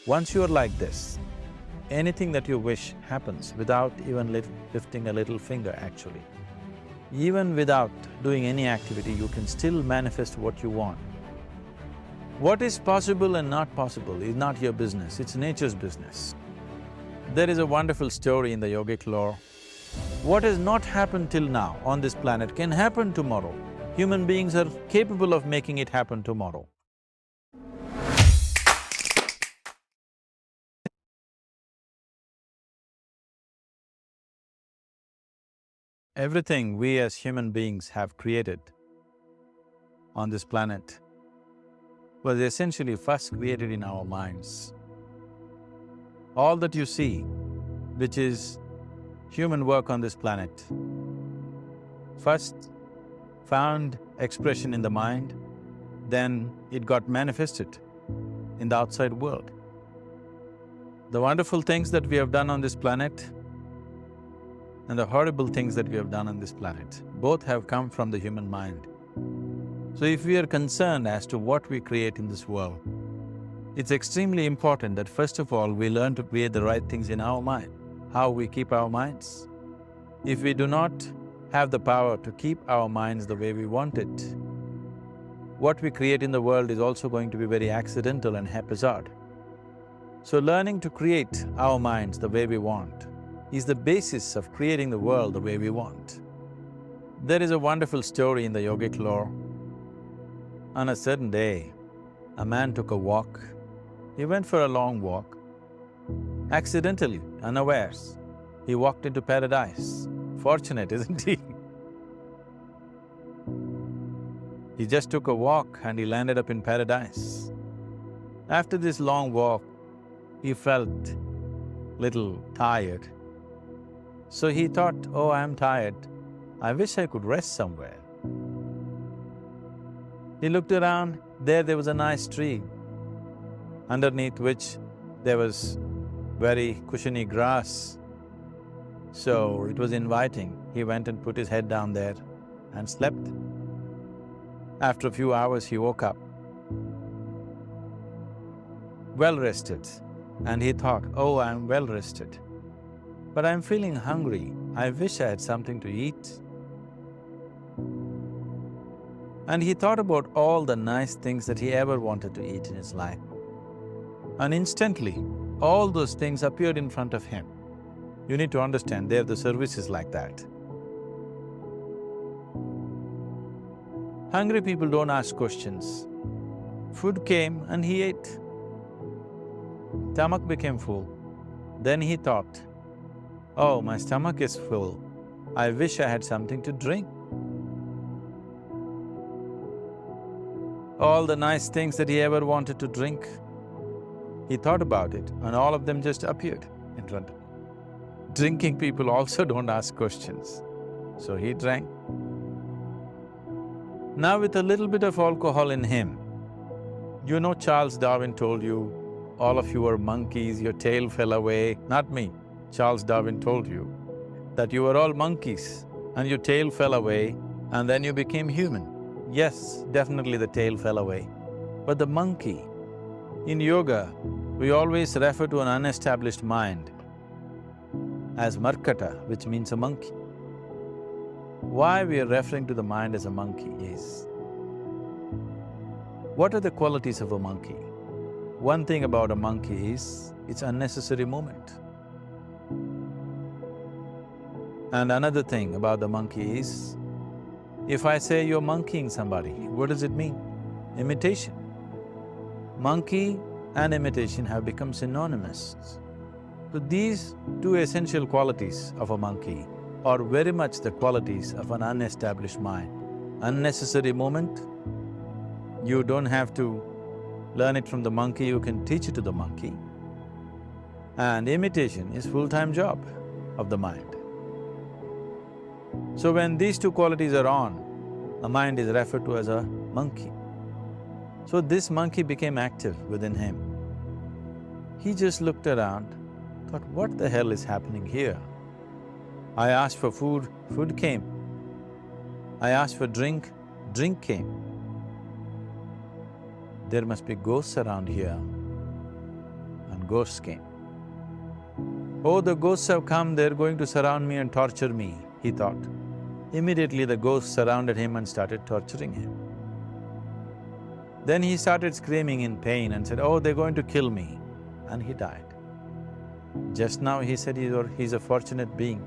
Once you're like this, anything that you wish happens without even lifting a little finger actually. Even without doing any activity, you can still manifest what you want. What is possible and not possible is not your business, it's nature's business. There is a wonderful story in the yogic lore. What has not happened till now on this planet can happen tomorrow. Human beings are capable of making it happen tomorrow. Everything we as human beings have created on this planet was essentially first created in our minds. All that you see, which is human work on this planet, first found expression in the mind, then it got manifested in the outside world. The wonderful things that we have done on this planet and the horrible things that we have done on this planet, both have come from the human mind. So if we are concerned as to what we create in this world, it's extremely important that first of all we learn to create the right things in our mind. How we keep our minds? If we do not have the power to keep our minds the way we want it, what we create in the world is also going to be very accidental and haphazard. So learning to create our minds the way we want is the basis of creating the world the way we want. There is a wonderful story in the yogic lore. On a certain day, a man took a walk. He went for a long walk. Accidentally, unawares, he walked into paradise. Fortunate, isn't he? He just took a walk and he landed up in paradise. After this long walk, he felt little tired. So he thought, oh, I'm tired, I wish I could rest somewhere. He looked around, there was a nice tree, underneath which there was very cushiony grass. So it was inviting. He went and put his head down there and slept. After a few hours, he woke up, well rested, and he thought, oh, I'm well rested, but I'm feeling hungry. I wish I had something to eat. And he thought about all the nice things that he ever wanted to eat in his life. And instantly, all those things appeared in front of him. You need to understand, the service is like that. Hungry people don't ask questions. Food came and he ate. Stomach became full. Then he thought, oh, my stomach is full, I wish I had something to drink. All the nice things that he ever wanted to drink, he thought about it and all of them just appeared in front of him. Drinking people also don't ask questions, so he drank. Now with a little bit of alcohol in him, you know Charles Darwin told you, all of you are monkeys, your tail fell away. Not me, Charles Darwin told you that you were all monkeys and your tail fell away and then you became human. Yes, definitely the tail fell away. But the monkey, in yoga, we always refer to an unestablished mind as markata, which means a monkey. Why we are referring to the mind as a monkey is, what are the qualities of a monkey? One thing about a monkey is, it's unnecessary movement. And another thing about the monkey is, if I say you're monkeying somebody, what does it mean? Imitation. Monkey and imitation have become synonymous. So these two essential qualities of a monkey are very much the qualities of an unestablished mind. Unnecessary movement, you don't have to learn it from the monkey, you can teach it to the monkey. And imitation is full-time job of the mind. So when these two qualities are on, a mind is referred to as a monkey. So this monkey became active within him. He just looked around, thought, what the hell is happening here? I asked for food, food came. I asked for drink, drink came. There must be ghosts around here. And that ghosts came. Oh, the ghosts have come, they're going to surround me and torture me, he thought. Immediately the ghosts surrounded him and started torturing him. Then he started screaming in pain and said, oh, they're going to kill me, and he died. Just now he said he's a fortunate being.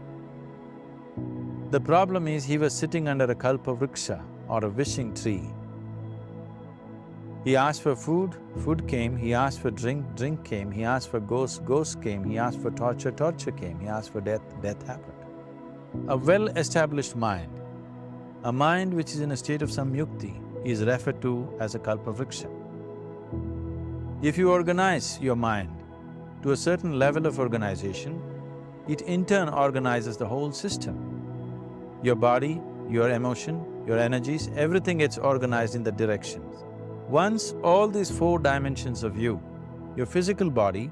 The problem is he was sitting under a kalpavriksha or a wishing tree. He asked for food, food came. He asked for drink, drink came. He asked for ghost, ghost came. He asked for torture, torture came. He asked for death, death happened. A well-established mind, a mind which is in a state of samyukti, is referred to as a kalpavriksha. If you organize your mind to a certain level of organization, it in turn organizes the whole system. Your body, your emotion, your energies, everything gets organized in the directions. Once all these four dimensions of you, your physical body,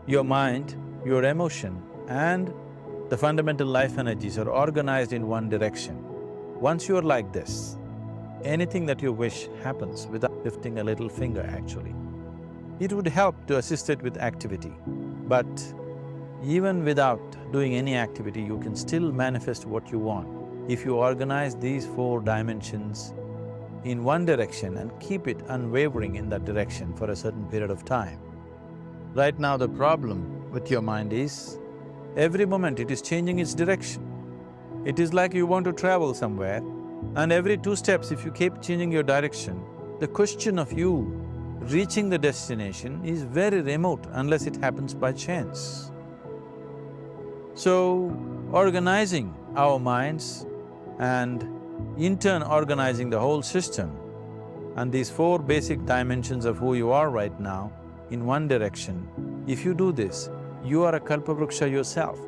your mind, your emotion and the fundamental life energies are organized in one direction, once you're like this, anything that you wish happens without lifting a little finger actually. It would help to assist it with activity, but even without doing any activity, you can still manifest what you want if you organize these four dimensions in one direction and keep it unwavering in that direction for a certain period of time. Right now the problem with your mind is, every moment it is changing its direction. It is like you want to travel somewhere and every 2 steps if you keep changing your direction, the question of you reaching the destination is very remote unless it happens by chance. So, organizing our minds and in turn organizing the whole system and these 4 basic dimensions of who you are right now in one direction, if you do this, you are a kalpavriksha yourself.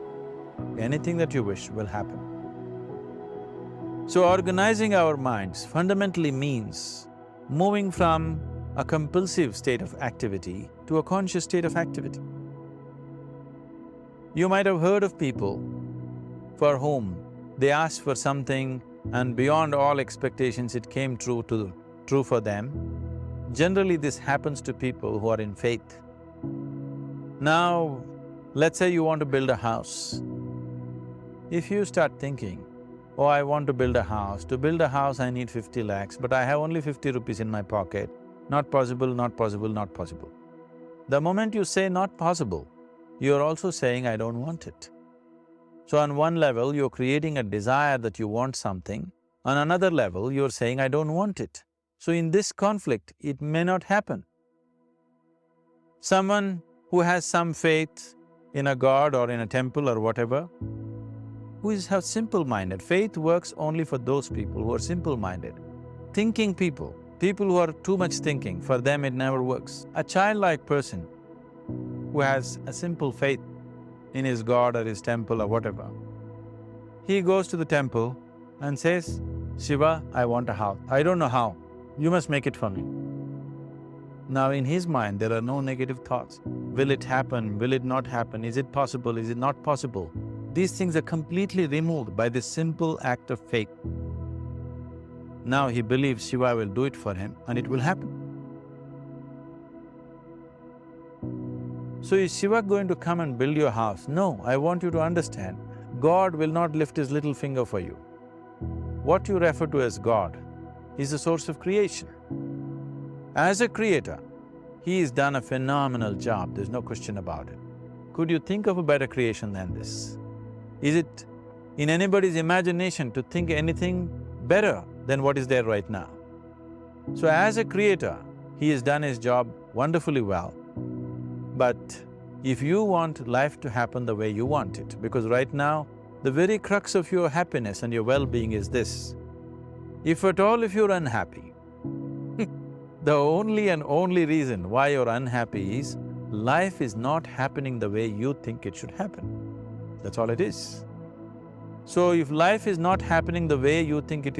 Anything that you wish will happen. So organizing our minds fundamentally means moving from a compulsive state of activity to a conscious state of activity. You might have heard of people for whom they asked for something and beyond all expectations it came true for them. Generally this happens to people who are in faith. Now, let's say you want to build a house. If you start thinking, oh, I want to build a house, to build a house I need 50 lakhs, but I have only 50 rupees in my pocket, not possible, not possible, not possible. The moment you say not possible, you're also saying I don't want it. So on one level, you're creating a desire that you want something, on another level, you're saying I don't want it. So in this conflict, it may not happen. Someone who has some faith in a god or in a temple or whatever, who is simple-minded, faith works only for those people who are simple-minded. Thinking people, people who are too much thinking, for them it never works. A childlike person who has a simple faith in his god or his temple or whatever, he goes to the temple and says, Shiva, I want a house. I don't know how, you must make it for me. Now in his mind, there are no negative thoughts. Will it happen? Will it not happen? Is it possible? Is it not possible? These things are completely removed by this simple act of faith. Now he believes Shiva will do it for him and it will happen. So is Shiva going to come and build your house? No, I want you to understand, God will not lift his little finger for you. What you refer to as God is the source of creation. As a creator, he has done a phenomenal job, there's no question about it. Could you think of a better creation than this? Is it in anybody's imagination to think anything better than what is there right now? So as a creator, he has done his job wonderfully well. But if you want life to happen the way you want it, because right now, the very crux of your happiness and your well-being is this. If at all if you're unhappy, the only and only reason why you're unhappy is life is not happening the way you think it should happen. That's all it is. So if life is not happening the way you think it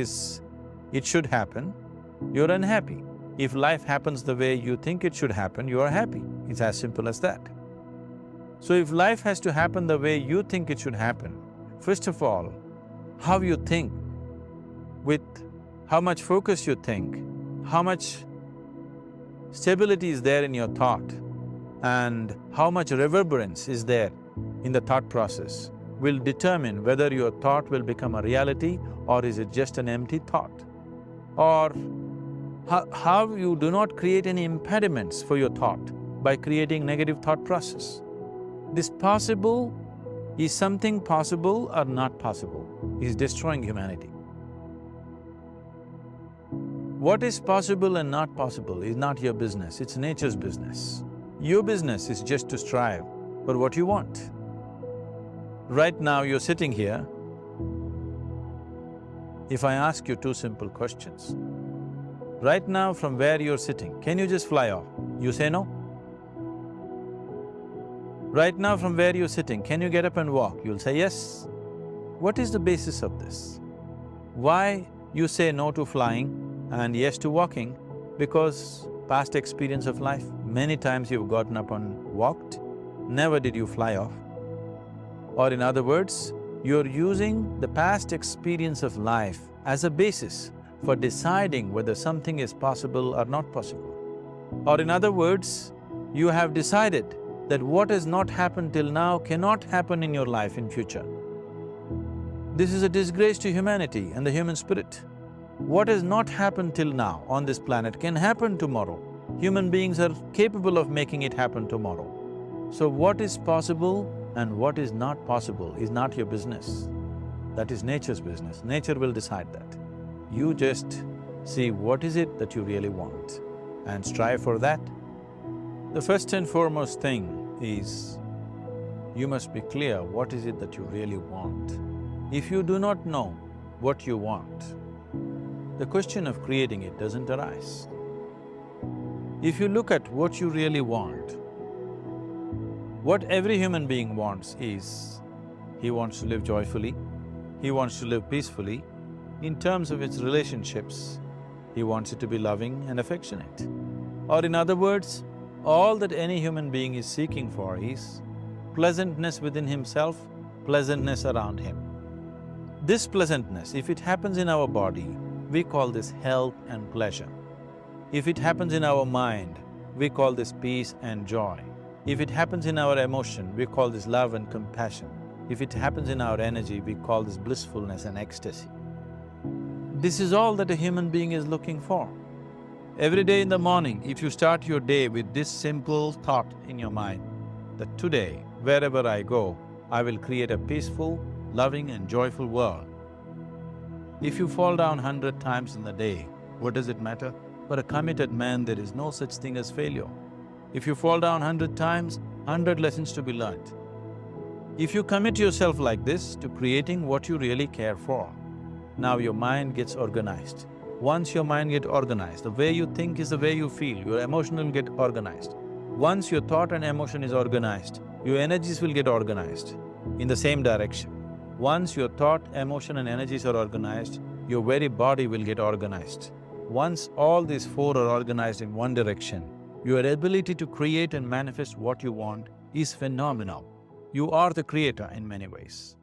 should happen, you're unhappy. If life happens the way you think it should happen, you are happy. It's as simple as that. So if life has to happen the way you think it should happen, first of all, how you think, with how much focus you think, how much stability is there in your thought, and how much reverberance is there in the thought process will determine whether your thought will become a reality or is it just an empty thought. Or how you do not create any impediments for your thought by creating negative thought process. This possible, is something possible or not possible, is destroying humanity. What is possible and not possible is not your business, it's nature's business. Your business is just to strive for what you want. Right now you're sitting here. If I ask you two simple questions, right now from where you're sitting, can you just fly off? You say no. Right now from where you're sitting, can you get up and walk? You'll say yes. What is the basis of this? Why you say no to flying and yes to walking? Because past experience of life, many times you've gotten up and walked, never did you fly off. Or in other words, you're using the past experience of life as a basis for deciding whether something is possible or not possible. Or in other words, you have decided that what has not happened till now cannot happen in your life in future. This is a disgrace to humanity and the human spirit. What has not happened till now on this planet can happen tomorrow. Human beings are capable of making it happen tomorrow. So what is possible and what is not possible is not your business. That is nature's business. Nature will decide that. You just see what is it that you really want and strive for that. The first and foremost thing is, you must be clear what is it that you really want. If you do not know what you want, the question of creating it doesn't arise. If you look at what you really want, what every human being wants is, he wants to live joyfully, he wants to live peacefully. In terms of its relationships, he wants it to be loving and affectionate. Or in other words, all that any human being is seeking for is pleasantness within himself, pleasantness around him. This pleasantness, if it happens in our body, we call this health and pleasure. If it happens in our mind, we call this peace and joy. If it happens in our emotion, we call this love and compassion. If it happens in our energy, we call this blissfulness and ecstasy. This is all that a human being is looking for. Every day in the morning, if you start your day with this simple thought in your mind, that today, wherever I go, I will create a peaceful, loving and joyful world. If you fall down 100 times in the day, what does it matter? For a committed man, there is no such thing as failure. If you fall down 100 times, 100 lessons to be learnt. If you commit yourself like this to creating what you really care for, now your mind gets organized. Once your mind gets organized, the way you think is the way you feel, your emotion will get organized. Once your thought and emotion is organized, your energies will get organized in the same direction. Once your thought, emotion and energies are organized, your very body will get organized. Once all these four are organized in one direction, your ability to create and manifest what you want is phenomenal. You are the creator in many ways.